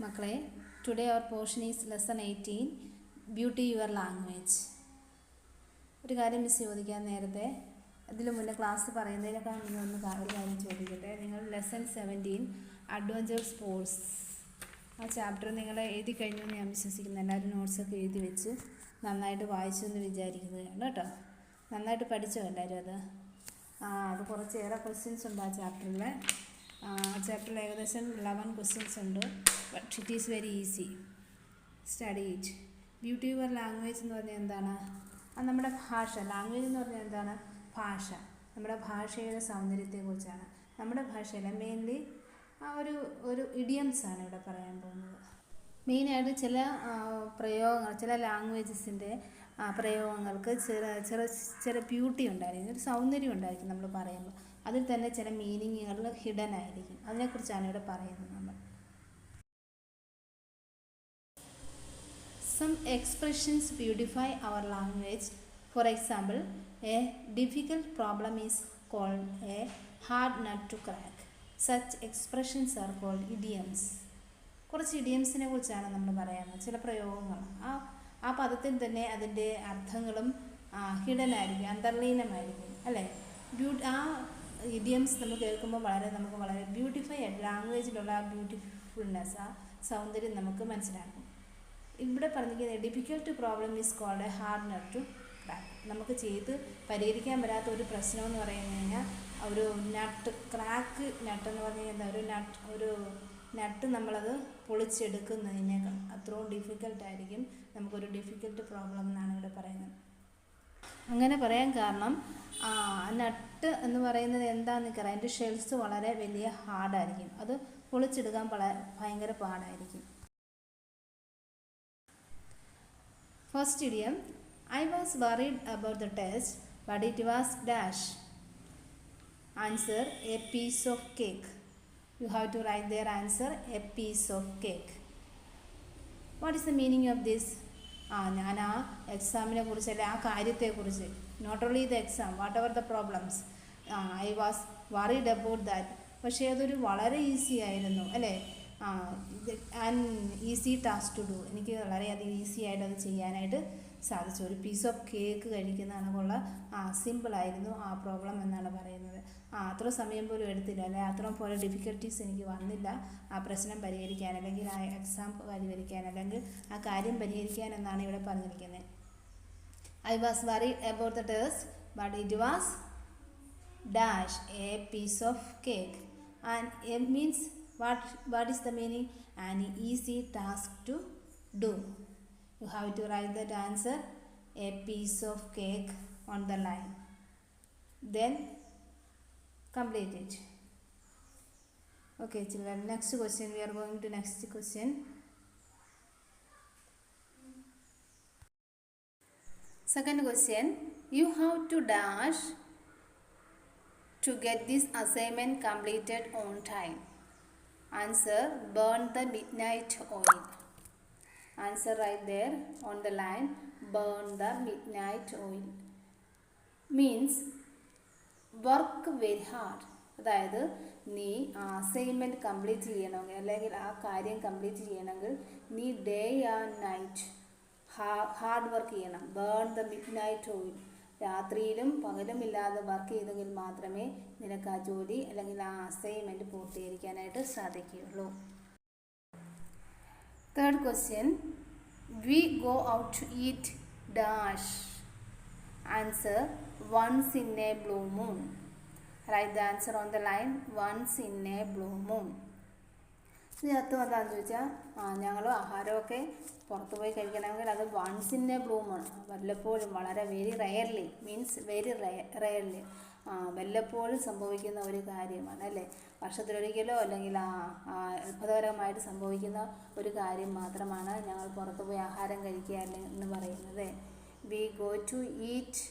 മക്കളെ, today our portion is lesson 18 beauty your language. ഒരു കാര്യം മിസ് ചോദിക്കാൻ നേരത്തെ അതിന് മുന്നേ ക്ലാസ് പറയുന്നതിനേക്കാൾ മുന്നേ ഒരു കാര്യം ചോദിക്കട്ടെ. നിങ്ങൾ ലെസൺ 17 അഡ്വഞ്ചർ സ്പോർട്സ് ആ ചാപ്റ്റർ നിങ്ങൾ എഴുതി കഴിഞ്ഞു എന്ന് ഞാൻ വിശ്വസിക്കുന്നു. എല്ലാവരും നോട്ട്സൊക്കെ എഴുതി വെച്ച് നന്നായിട്ട് വായിച്ചു എന്ന് വിചാരിക്കുന്നതാണ് കേട്ടോ. നന്നായിട്ട് പഠിച്ചോ എല്ലാവരും? അത് കുറച്ചേറെ ക്വസ്റ്റ്യൻസ് ഉണ്ട് ആ ചാപ്റ്ററിൽ. ചാപ്റ്ററിൽ ഏകദേശം 11 ക്വസ്റ്റ്യൻസ് ഉണ്ട്. But it is very easy. Study it. Beauty your language എന്ന് പറഞ്ഞാൽ എന്താണ്? അത് നമ്മുടെ ഭാഷ. ലാംഗ്വേജ് എന്ന് പറഞ്ഞാൽ എന്താണ്? ഭാഷ. നമ്മുടെ ഭാഷയുടെ സൗന്ദര്യത്തെക്കുറിച്ചാണ്. നമ്മുടെ ഭാഷയിൽ മെയിൻലി ഒരു ഇഡിയംസാണ് ഇവിടെ പറയാൻ പോകുന്നത്. മെയിനായിട്ട് ചില പ്രയോഗങ്ങൾ, ചില ലാംഗ്വേജസിൻ്റെ പ്രയോഗങ്ങൾക്ക് ചില ബ്യൂട്ടി ഉണ്ടായിരിക്കും, ഒരു സൗന്ദര്യം ഉണ്ടായിരിക്കും നമ്മൾ പറയുമ്പോൾ. അതിൽ തന്നെ ചില മീനിങ്ങുകൾ ഹിഡൻ ആയിരിക്കും. അതിനെക്കുറിച്ചാണ് ഇവിടെ പറയുന്നത് നമ്മൾ. Some expressions beautify our language. For example, a difficult problem is called a hard nut to crack. Such expressions are called idioms. കുറച്ച് ഇഡിയംസിനെ കുറിച്ചാണ് നമ്മൾ പറയുന്നത്. ചില പ്രയോഗങ്ങൾ ആ പദത്തിൽ തന്നെ അതിൻ്റെ അർത്ഥങ്ങളും ഹിഡൻ ആയിരിക്കും, അന്തർലീനമായിരിക്കും അല്ലേ. ആ ഇഡിയംസ് നമ്മൾ കേൾക്കുമ്പോൾ നമുക്ക് വളരെ ബ്യൂട്ടിഫൈ ആയിട്ട് ലാംഗ്വേജിലുള്ള ആ ബ്യൂട്ടിഫുൾനെസ്, ആ സൗന്ദര്യം നമുക്ക് മനസ്സിലാക്കും. ഇവിടെ പറഞ്ഞിരിക്കുന്നത് difficult problem is called a hard nut to crack. നമുക്ക് ചെയ്ത് പരിഹരിക്കാൻ പറ്റാത്ത ഒരു പ്രശ്നം എന്ന് പറഞ്ഞു കഴിഞ്ഞാൽ ഒരു ക്രാക്ക് നട്ട് എന്ന് പറഞ്ഞു കഴിഞ്ഞാൽ ഒരു നട്ട് നമ്മളത് പൊളിച്ചെടുക്കുന്നതിനേക്കാൾ അത്രയും ഡിഫിക്കൽട്ടായിരിക്കും നമുക്കൊരു ഡിഫിക്കൽട്ട് പ്രോബ്ലം എന്നാണ് ഇവിടെ പറയുന്നത്. അങ്ങനെ പറയാൻ കാരണം നട്ട് എന്ന് പറയുന്നത് എന്താണെന്ന് പറയാം, അതിൻ്റെ ഷെൽസ് വളരെ വലിയ ഹാർഡായിരിക്കും. അത് പൊളിച്ചെടുക്കാൻ ഭയങ്കര പാടായിരിക്കും. First idiom, I was worried about the test, but it was dash. Answer, a piece of cake. You have to write their answer, a piece of cake. What is the meaning of this? ഞാൻ ആ എക്സാമിനെ കുറിച്ച് അല്ലെ ആ കാര്യത്തെക്കുറിച്ച്, not only the exam, whatever the problems, I was worried about that. പക്ഷേ അതൊരു വളരെ easy ആയിരുന്നു അല്ലേ. Easy task to do. എനിക്ക് വളരെയധികം ഈസി ആയിട്ട് അത് ചെയ്യാനായിട്ട് സാധിച്ചു. ഒരു പീസ് ഓഫ് കേക്ക് കഴിക്കുന്നതാണെന്നുള്ള സിമ്പിളായിരുന്നു ആ പ്രോബ്ലം എന്നാണ് പറയുന്നത്. അത്ര സമയം പോലും എടുത്തില്ല അല്ലെ, അത്രയും പോലെ ഡിഫിക്കൽട്ടീസ് എനിക്ക് വന്നില്ല ആ പ്രശ്നം പരിഹരിക്കാൻ, അല്ലെങ്കിൽ ആ എക്സാം പരിഹരിക്കാൻ, അല്ലെങ്കിൽ ആ കാര്യം പരിഹരിക്കാൻ എന്നാണ് ഇവിടെ പറഞ്ഞിരിക്കുന്നത്. I was worried about the test but it was dash a piece of cake. And means what is the meaning? An easy task to do. You have to write that answer, a piece of cake, on the line. Then complete it. Okay children, next question. We are going to next question. Second question, you have to dash to get this assignment completed on time. Answer, burn the midnight oil. Answer right there on the line, burn the midnight oil. Means work very hard. അതായത് നീ assignment complete ചെയ്യണമെങ്കിൽ, അല്ലെങ്കിൽ ആ കാര്യം complete ചെയ്യണമെങ്കിൽ നീ day and night hard work ചെയ്യണം. Burn the midnight oil. രാത്രിയിലും പകലും ഇല്ലാതെ വർക്ക് ചെയ്തെങ്കിൽ മാത്രമേ നിനക്ക് ആ ജോലി അല്ലെങ്കിൽ ആ അസൈൻമെൻറ്റ് പൂർത്തീകരിക്കാനായിട്ട് സാധിക്കുകയുള്ളൂ. Third question, we go out to eat dash. Answer, once in a blue moon. Write the answer on the line, once in a blue moon. ഇതിനകത്ത് എന്താണെന്ന് ചോദിച്ചാൽ ഞങ്ങൾ ആഹാരമൊക്കെ പുറത്ത് പോയി കഴിക്കണമെങ്കിൽ അത് once in a blue moon, വല്ലപ്പോഴും, വളരെ very rarely, means very rarely, വല്ലപ്പോഴും സംഭവിക്കുന്ന ഒരു കാര്യമാണ് അല്ലേ. വർഷത്തിലൊരിക്കലോ അല്ലെങ്കിൽ അത്ഭുതകരമായിട്ട് സംഭവിക്കുന്ന ഒരു കാര്യം മാത്രമാണ് ഞങ്ങൾ പുറത്ത് പോയി ആഹാരം കഴിക്കുക എന്ന് പറയുന്നത്. We go to eat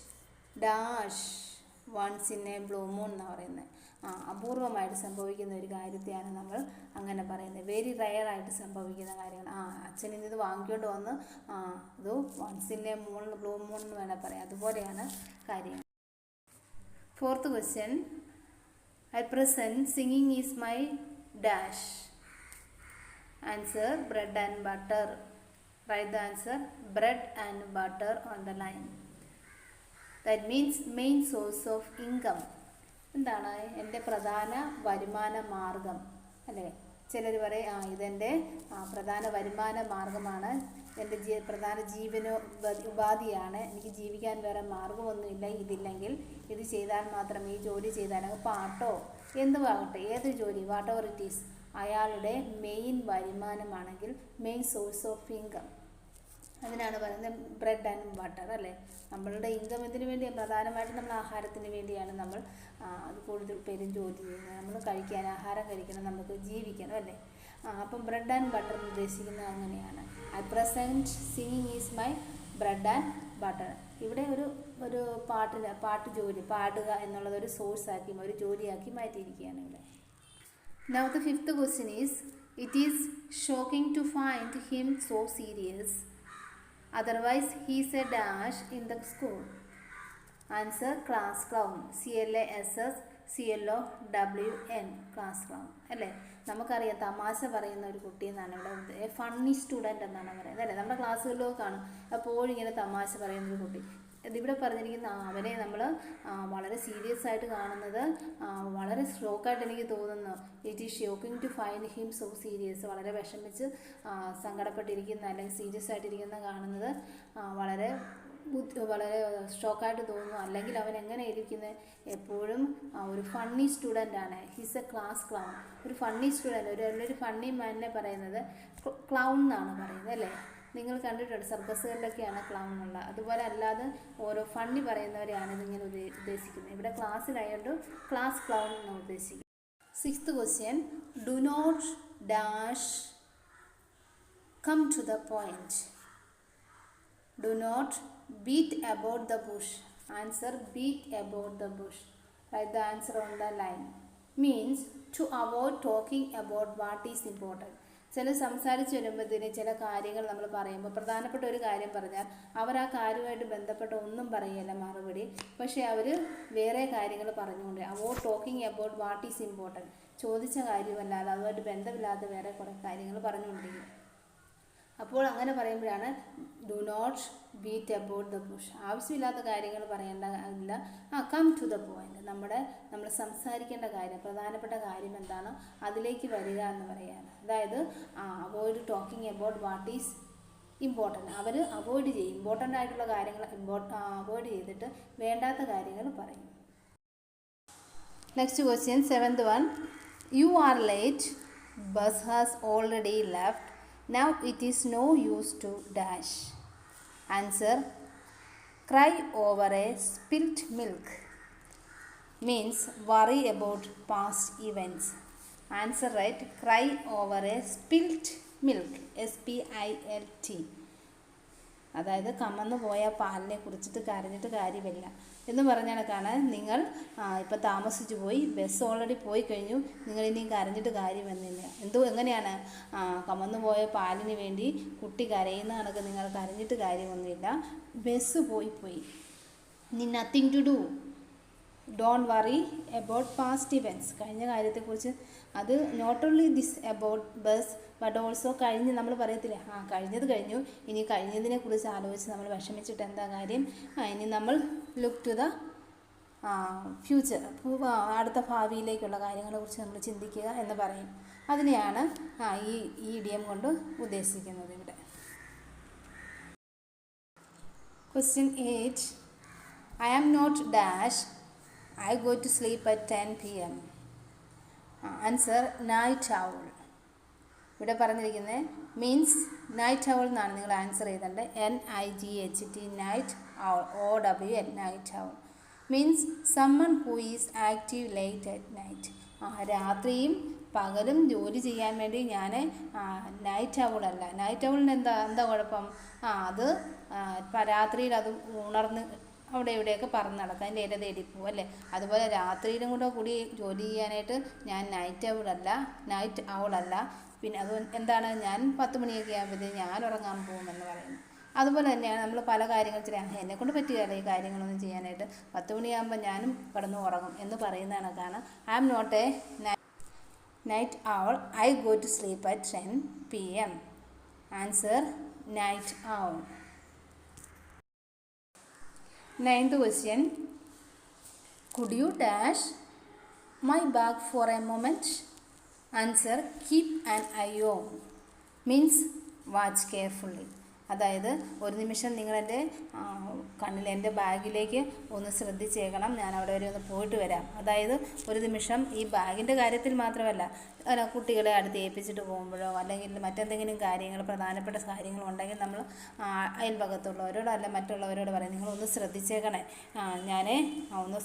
dash once in a blue moon എന്നാണ് പറയുന്നത്. അപൂർവമായിട്ട് സംഭവിക്കുന്ന ഒരു കാര്യത്തെയാണ് നമ്മൾ അങ്ങനെ പറയുന്നത്. വെരി റെയറായിട്ട് സംഭവിക്കുന്ന കാര്യങ്ങൾ. അച്ഛൻ ഇത് വാങ്ങിക്കൊണ്ട് വന്ന് ഇത് once in a blue moon എന്ന് വേണം പറയാം. അതുപോലെയാണ് കാര്യം. Fourth question, at present singing is my dash. Answer bread and butter. Write the answer bread and butter on the line. That means main source of income. എന്താണ് എൻ്റെ പ്രധാന വരുമാന മാർഗം അല്ലേ? ചിലർ പറയും ഇതെൻ്റെ പ്രധാന വരുമാന മാർഗമാണ്, എൻ്റെ പ്രധാന ഉപാധിയാണ്, എനിക്ക് ജീവിക്കാൻ വേറെ മാർഗമൊന്നുമില്ല, ഇതില്ലെങ്കിൽ ഇത് ചെയ്താൽ മാത്രം, ഈ ജോലി ചെയ്താൽ പാട്ടോ എന്തുവാകട്ടെ, ഏത് ജോലി വാട്ട് എവർ ഇറ്റ് ഈസ്, അയാളുടെ മെയിൻ വരുമാനമാണെങ്കിൽ മെയിൻ സോഴ്സ് ഓഫ് ഇൻകം, അതിനാണ് പറയുന്നത് ബ്രെഡ് ആൻഡ് ബട്ടർ അല്ലേ? നമ്മളുടെ ഇൻകം എന്തിനു വേണ്ടിയാണ്? പ്രധാനമായിട്ടും നമ്മൾ ആഹാരത്തിന് വേണ്ടിയാണ് നമ്മൾ അത് കൂടുതൽ പേരും ജോലി ചെയ്യുന്നത്. നമ്മൾ കഴിക്കാൻ, ആഹാരം കഴിക്കണം, നമുക്ക് ജീവിക്കണം അല്ലേ? അപ്പം ബ്രെഡ് ആൻഡ് ബട്ടർ ഉദ്ദേശിക്കുന്നത് അങ്ങനെയാണ്. At present singing is my bread and butter. ഇവിടെ ഒരു പാട്ട് ജോലി, പാടുക എന്നുള്ളത് ഒരു സോഴ്സാക്കി, ഒരു ജോലിയാക്കി മാറ്റിയിരിക്കുകയാണ് ഇവിടെ. Now the fifth question is, it is shocking to find him so serious. Otherwise he is a dash in the school. Answer class clown. CLASSCLOWN class clown അല്ലേ? നമുക്കറിയാം തമാശ പറയുന്ന ഒരു കുട്ടി എന്നാണ് ഇവിടെ ഫണ്ണി സ്റ്റുഡൻറ്റ് എന്നാണ് പറയുന്നത് അല്ലേ? നമ്മുടെ ക്ലാസ്സുകളിലൊക്കെ കാണും എപ്പോഴും ഇങ്ങനെ തമാശ പറയുന്നൊരു കുട്ടി. ഇതിവിടെ പറഞ്ഞിരിക്കുന്ന അവരെ നമ്മൾ വളരെ സീരിയസ് ആയിട്ട് കാണുന്നത് വളരെ ഷോക്കായിട്ട് എനിക്ക് തോന്നുന്നു. It is shocking to find him so serious. വളരെ വിഷമിച്ച് സങ്കടപ്പെട്ടിരിക്കുന്ന അല്ലെങ്കിൽ സീരിയസ് ആയിട്ടിരിക്കുന്ന കാണുന്നത് വളരെ ഷോക്കായിട്ട് തോന്നുന്നു. അല്ലെങ്കിൽ അവൻ എങ്ങനെ ഇരിക്കുന്നത്? എപ്പോഴും ഒരു ഫണ്ണി സ്റ്റുഡൻ്റ് ആണ്. He's a class clown. ഒരു ഫണ്ണി സ്റ്റുഡൻറ്റ്, ഒരു ഫണ്ണി മാനിനെ പറയുന്നത് ക്ലൗൺ എന്നാണ് പറയുന്നത് അല്ലേ? നിങ്ങൾ കണ്ടിട്ടുണ്ട് സർക്കസുകളിലൊക്കെയാണ് ക്ലൗൺ ഉള്ളത്. അതുപോലെ അല്ലാതെ ഓരോ ഫണ്ണി പറയുന്നവരെയാണ് ഇതിങ്ങനെ ഉദ്ദേശിക്കുന്നത്. ഇവിടെ ക്ലാസ്സിലായതുകൊണ്ട് ക്ലാസ് ക്ലൗൺ എന്നാണ് ഉദ്ദേശിക്കുന്നത്. Sixth question, do not dash come to the point. Do not beat about the bush. Answer beat about the bush. Write the answer on the line. Means to avoid talking about what is important. ചില സംസാരിച്ച് വരുമ്പോഴത്തേന് ചില കാര്യങ്ങൾ നമ്മൾ പറയുമ്പോൾ പ്രധാനപ്പെട്ട ഒരു കാര്യം പറഞ്ഞാൽ അവർ ആ കാര്യമായിട്ട് ബന്ധപ്പെട്ട ഒന്നും പറയില്ല മറുപടി, പക്ഷേ അവർ വേറെ കാര്യങ്ങൾ പറഞ്ഞുകൊണ്ട് avoid talking about what is important. ചോദിച്ച കാര്യമല്ലാതെ അതുമായിട്ട് ബന്ധമില്ലാത്ത വേറെ കുറേ കാര്യങ്ങൾ പറഞ്ഞുകൊണ്ടിരിക്കും. അപ്പോൾ അങ്ങനെ പറയുമ്പോഴാണ് do not beat about the bush. ആവശ്യമില്ലാത്ത കാര്യങ്ങൾ പറയേണ്ട ഇല്ല. Come to the point. നമ്മൾ സംസാരിക്കേണ്ട കാര്യം, പ്രധാനപ്പെട്ട കാര്യം എന്താണോ അതിലേക്ക് വരിക എന്ന് പറയുകയാണ്. അതായത് avoid talking about what is important. അവർ അവോയ്ഡ് ചെയ്യും, ഇമ്പോർട്ടൻ്റ് ആയിട്ടുള്ള കാര്യങ്ങൾ അവോയ്ഡ് ചെയ്തിട്ട് വേണ്ടാത്ത കാര്യങ്ങൾ പറയും. Next question, seventh one. You are late, bus has already left, now it is no use to dash. Answer cry over a spilt milk. Means worry about past events. Answer right, cry over a spilt milk. SPILT. അതായത് കമന്നു പോയ പാലിനെ കുറിച്ചിട്ട് കരഞ്ഞിട്ട് കാര്യമില്ല എന്ന് പറഞ്ഞാണ്. നിങ്ങൾ ഇപ്പം താമസിച്ചു പോയി, ബസ് ഓൾറെഡി പോയി കഴിഞ്ഞു, നിങ്ങളിനിയും കരഞ്ഞിട്ട് കാര്യമെന്നില്ല. എങ്ങനെയാണ് കമന്നു പോയ പാലിന് വേണ്ടി കുട്ടി കരയുന്ന കണക്ക് നിങ്ങൾ കരഞ്ഞിട്ട് കാര്യമൊന്നുമില്ല. ബസ് പോയി nothing to do. Don't worry about past events. കഴിഞ്ഞ കാര്യത്തെക്കുറിച്ച് അത് not only this about bus but also കഴിഞ്ഞ് നമ്മൾ പറയത്തില്ലേ കഴിഞ്ഞത് കഴിഞ്ഞു, ഇനി കഴിഞ്ഞതിനെ കുറിച്ച് ആലോചിച്ച് നമ്മൾ വിഷമിച്ചിട്ട് എന്താ കാര്യം, ഇനി നമ്മൾ ലുക്ക് ടു ദ ഫ്യൂച്ചർ, അടുത്ത ഭാവിയിലേക്കുള്ള കാര്യങ്ങളെക്കുറിച്ച് നമ്മൾ ചിന്തിക്കുക എന്ന് പറയും. അതിനെയാണ് ഈ ഇഡിയം കൊണ്ട് ഉദ്ദേശിക്കുന്നത് ഇവിടെ. Question 8. I am not dash, I go to sleep at 10 PM. Answer night owl. ഇവിടെ പറഞ്ഞിരിക്കുന്നത് മീൻസ് നൈറ്റ് ഔൾ എന്നാണ് നിങ്ങൾ ആൻസർ ചെയ്തേണ്ടത്. NIGHT night owl, OWL night owl means someone who is active late at night. രാത്രിയും പകലും ജോലി ചെയ്യാൻ വേണ്ടി ഞാൻ നൈറ്റ് ഔളല്ല. നൈറ്റ് ഔളിന് എന്താ കുഴപ്പം? അത് രാത്രിയിൽ അത് ഉണർന്ന് അവിടെ ഇവിടെയൊക്കെ പറന്ന് നടക്കാം, അതിൻ്റെ ഇര തേടി പോകും അല്ലേ? അതുപോലെ രാത്രിയിലും കൂടി ജോലി ചെയ്യാനായിട്ട് ഞാൻ നൈറ്റ് ഔളല്ല. പിന്നെ അത് എന്താണ്, ഞാൻ 10 മണിയൊക്കെ ആകുമ്പോഴത്തേക്ക് ഞാൻ ഉറങ്ങാൻ പോകുമെന്ന് പറയുന്നു. അതുപോലെ തന്നെയാണ് നമ്മൾ പല കാര്യങ്ങൾ എന്നെക്കൊണ്ട് പറ്റുകയല്ല ഈ കാര്യങ്ങളൊന്നും ചെയ്യാനായിട്ട്, 10 മണിയാകുമ്പോൾ ഞാനും കിടന്നു ഉറങ്ങും എന്ന് പറയുന്ന കണക്കാണ് I am not a Night owl. I go to sleep at 10 p.m. Answer, night owl. Ninth question. Could you dash my bag for a moment? Answer, keep an eye on. Means watch carefully. അതായത് ഒരു നിമിഷം നിങ്ങളെൻ്റെ കണ്ണിൽ എൻ്റെ ബാഗിലേക്ക് ഒന്ന് ശ്രദ്ധിച്ചേക്കണം, ഞാൻ അവിടെ വരെ ഒന്ന് പോയിട്ട് വരാം. അതായത് ഒരു നിമിഷം ഈ ബാഗിൻ്റെ കാര്യത്തിൽ മാത്രമല്ല, കുട്ടികളെ അടുത്ത് ഏൽപ്പിച്ചിട്ട് പോകുമ്പോഴോ അല്ലെങ്കിൽ മറ്റെന്തെങ്കിലും കാര്യങ്ങൾ പ്രധാനപ്പെട്ട കാര്യങ്ങളുണ്ടെങ്കിൽ നമ്മൾ അയൽപക്കത്തുള്ളവരോടോ അല്ല മറ്റുള്ളവരോട് പറയും, നിങ്ങളൊന്ന് ശ്രദ്ധിച്ചേക്കണേ, ഞാൻ ഒന്ന്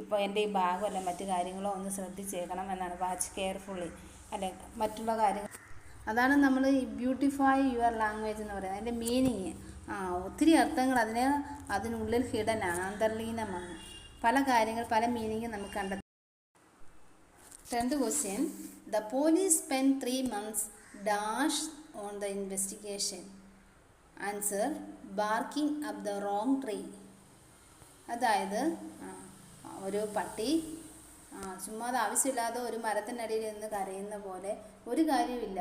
ഇപ്പോൾ എൻ്റെ ഈ ബാഗോ അല്ല മറ്റു കാര്യങ്ങളോ ഒന്ന് ശ്രദ്ധിച്ചേക്കണം എന്നാണ്. വാച്ച് കെയർഫുള്ളി അല്ലെ മറ്റുള്ള കാര്യങ്ങൾ. അതാണ് നമ്മൾ ഈ ബ്യൂട്ടിഫൈ യുവർ ലാംഗ്വേജ് എന്ന് പറയുന്നത്. അതിൻ്റെ മീനിങ് ഒത്തിരി അർത്ഥങ്ങൾ അതിനുള്ളിൽ ഹിഡനാണ്, അന്തർലീനമാണ്. പല കാര്യങ്ങൾ പല മീനിങ് നമുക്ക് കണ്ടെത്താം. 10th question. The police spent 3 months dash on the investigation. Answer, barking up the wrong tree. അതായത് ഒരു പട്ടി ചുമ്മാ ആവശ്യമില്ലാതെ ഒരു മരത്തിനടിയിൽ നിന്ന് കരയുന്ന പോലെ ഒരു കാര്യമില്ല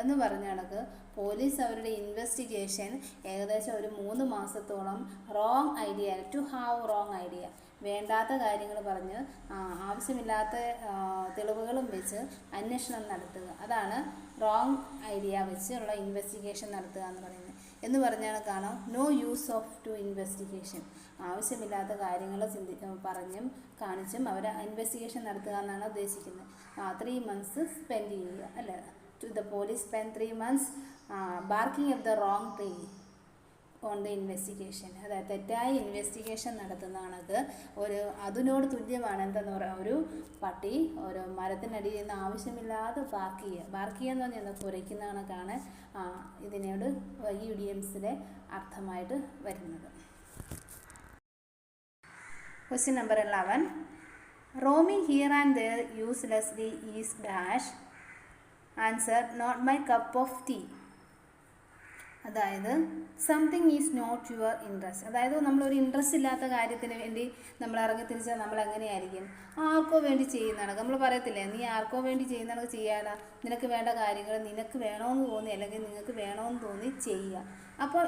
എന്ന് പറഞ്ഞ കണക്ക് പോലീസ് അവരുടെ ഇൻവെസ്റ്റിഗേഷൻ ഏകദേശം ഒരു 3 മാസത്തോളം wrong idea, to have wrong idea, വേണ്ടാത്ത കാര്യങ്ങൾ പറഞ്ഞ് ആവശ്യമില്ലാത്ത തെളിവുകളും വെച്ച് അന്വേഷണം നടത്തുക. അതാണ് റോങ് ഐഡിയ വെച്ചുള്ള ഇൻവെസ്റ്റിഗേഷൻ നടത്തുക എന്ന് പറയുന്നത്. എന്ന് പറഞ്ഞാൽ കാണാം no use of to investigation, ആവശ്യമില്ലാത്ത കാര്യങ്ങൾ പറഞ്ഞും കാണിച്ചും അവർ ഇൻവെസ്റ്റിഗേഷൻ നടത്തുക എന്നാണ് ഉദ്ദേശിക്കുന്നത്. 3 months സ്പെൻഡ് ചെയ്യുക അല്ലേ. The police spent 3 months barking up the wrong tree on the investigation. അതായത് തെറ്റായ ഇൻവെസ്റ്റിഗേഷൻ നടത്തുന്നതാണത്. അതിനോട് തുല്യമാണ് എന്താന്ന് പറയുക, ഒരു പട്ടി ഒരു മരത്തിനടിയിൽ നിന്ന് ആവശ്യമില്ലാതെ ബാർക്ക് ചെയ്യുക എന്ന് പറഞ്ഞാൽ കുരയ്ക്കുന്ന കണക്കാണ് ഇതിനോട് ഈ ഇഡിയംസിലെ അർത്ഥമായിട്ട് വരുന്നത്. Question number 11. Roaming here and there uselessly is dash. Answer, not my cup of tea. അതായത് something is not your interest. അതായത് നമ്മളൊരു ഇൻട്രസ്റ്റ് ഇല്ലാത്ത കാര്യത്തിന് വേണ്ടി നമ്മൾ ഇറങ്ങി തിരിച്ചാൽ നമ്മൾ എങ്ങനെയായിരിക്കും, ആർക്കോ വേണ്ടി ചെയ്യുന്നതാണ്. നമ്മൾ പറയത്തില്ലേ, നീ ആർക്കോ വേണ്ടി ചെയ്യുന്നതാണ് ചെയ്യാനാ, നിനക്ക് വേണ്ട കാര്യങ്ങൾ നിനക്ക് വേണമെന്ന് തോന്നി അല്ലെങ്കിൽ നിങ്ങൾക്ക് വേണമെന്ന് തോന്നി ചെയ്യുക. അപ്പോൾ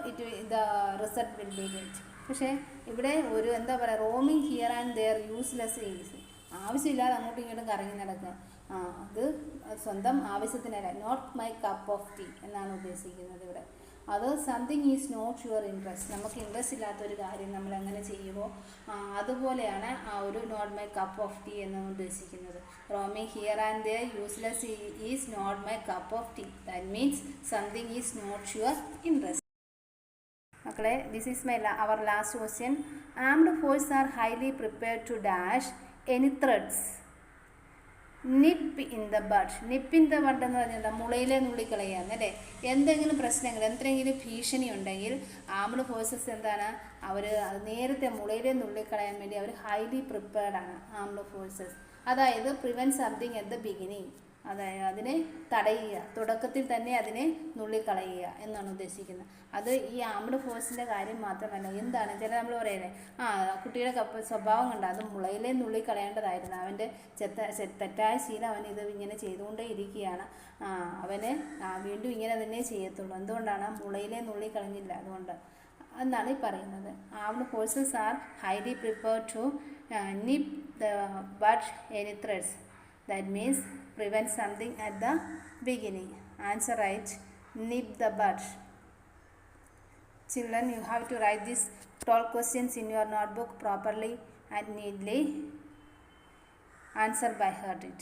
the result will be good. പക്ഷേ ഇവിടെ ഒരു എന്താ പറയുക, roaming here and there useless is, ആവശ്യമില്ലാതെ അങ്ങോട്ടും ഇങ്ങോട്ടും കറങ്ങി നടക്കുക, അത് സ്വന്തം ആവശ്യത്തിനല്ല. Not my cup of tea എന്നാണ് ഉദ്ദേശിക്കുന്നത് ഇവിടെ. അത് something is not your interest, നമുക്ക് ഇൻട്രസ്റ്റ് ഇല്ലാത്തൊരു കാര്യം നമ്മൾ എങ്ങനെ ചെയ്യുമോ അതുപോലെയാണ് ആ ഒരു not my cup of tea എന്ന് ഉദ്ദേശിക്കുന്നത്. Roaming here and there useless is not my cup of tea. That means something is not your interest. മക്കളെ, this is our last question. Armed force are highly prepared to dash any threads. Nip in the bud. Nip in the bud എന്ന് പറഞ്ഞാൽ മുളയിലെ നുള്ളിക്കളയാണ് അല്ലേ. എന്തെങ്കിലും പ്രശ്നങ്ങൾ എന്തെങ്കിലും ഭീഷണി ഉണ്ടെങ്കിൽ armed forces എന്താണ്, അവർ നേരത്തെ മുളയിലെ നുള്ളിക്കളയാൻ വേണ്ടി അവർ ഹൈലി പ്രിപ്പയർഡാണ് ആംഡ് ഫോഴ്സസ്. അതായത് prevent something at the beginning, അതായത് അതിനെ തടയുക, തുടക്കത്തിൽ തന്നെ അതിനെ നുള്ളിക്കളയുക എന്നാണ് ഉദ്ദേശിക്കുന്നത്. അത് ഈ ആംഡ് ഫോഴ്സിൻ്റെ കാര്യം മാത്രമല്ല, എന്താണ് ചില നമ്മൾ പറയലേ, കുട്ടിയുടെ സ്വഭാവം കണ്ട അത് മുളയിലെ നുള്ളിക്കളയേണ്ടതായിരുന്നു, അവൻ്റെ തെറ്റായ ശീലം അവൻ ഇത് ഇങ്ങനെ ചെയ്തുകൊണ്ടേ ഇരിക്കുകയാണ്, അവന് വീണ്ടും ഇങ്ങനെ തന്നെ ചെയ്യത്തുള്ളൂ. എന്തുകൊണ്ടാണ്, മുളയിലെ നുള്ളിക്കളഞ്ഞില്ല, അതുകൊണ്ട് എന്നാണ് ഈ പറയുന്നത്. Armed forces are highly prepared to nip the bud any threads. That means prevent something at the beginning. Answer right, nip the bud. Children, you have to write these 12 questions in your notebook properly and neatly. Answer by heart it.